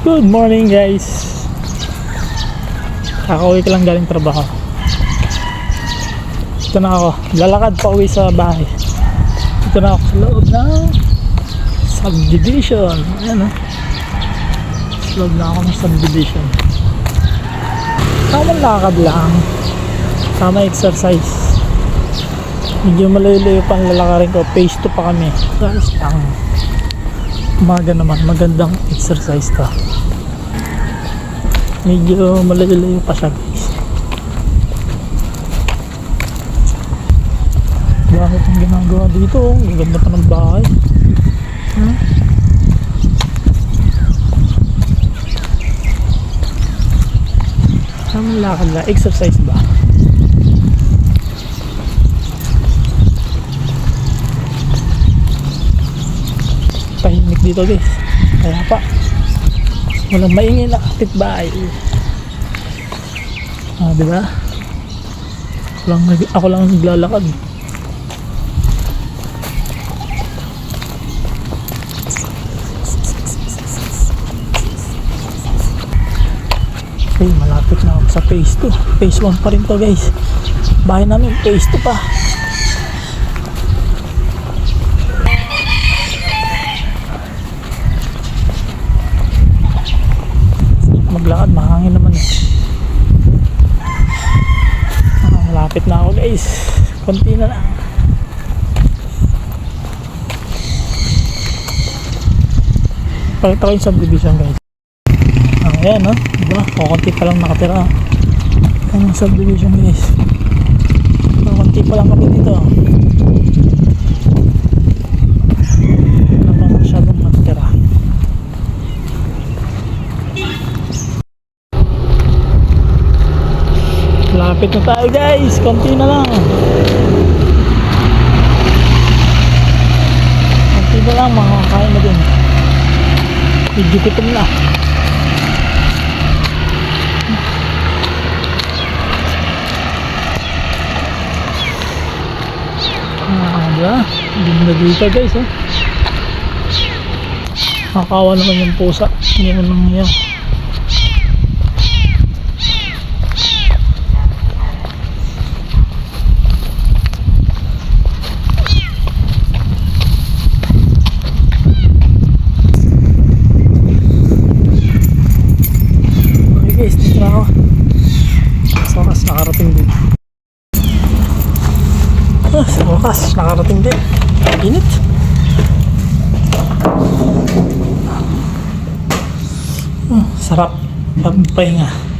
Good morning guys. Kakauwi ko lang galing trabaho. Ito na ako, lalakad pa uwi sa bahay. Ito na ako sa loob ng subdivision. Ayan o, sa loob na ako ng subdivision. Tamang lakad lang, tama exercise. Medyo malayo-layo pa ang lalakarin ko. Phase 2 pa kami. Guys, ang umaga naman, magandang exercise to. Medyo malayo-layo pa siya guys. Bakit ang ginagawa dito? Ang ganda pa ng bahay. Tamang lakad lang, exercise ba? Tahimik dito guys, kaya pa walang maingay na kapitbahay. Diba? Ako lang naglalakad. Okay, malapit na ako sa phase 2. Phase 1 pa rin to guys. Bahay namin phase 2 pa. Maglakad, mahangin naman eh. Malapit na ako guys, konti na lang. Pakita ko yung subdivision guys. Ayan no, diba? Konti pa lang nakatira. Ayan yung subdivision guys. Konti pa lang kami dito. Wala pa masyadong nakatira. Lapit na tayo guys, konti na lang. Konti na lang, makakain na din. Medyo gutom na. Diba? Ganda dito guys oh. Nakakawa naman yung pusa. Hindi mo nang yan. Sa wakas, nakarating din. Init. Sarap pampahinga.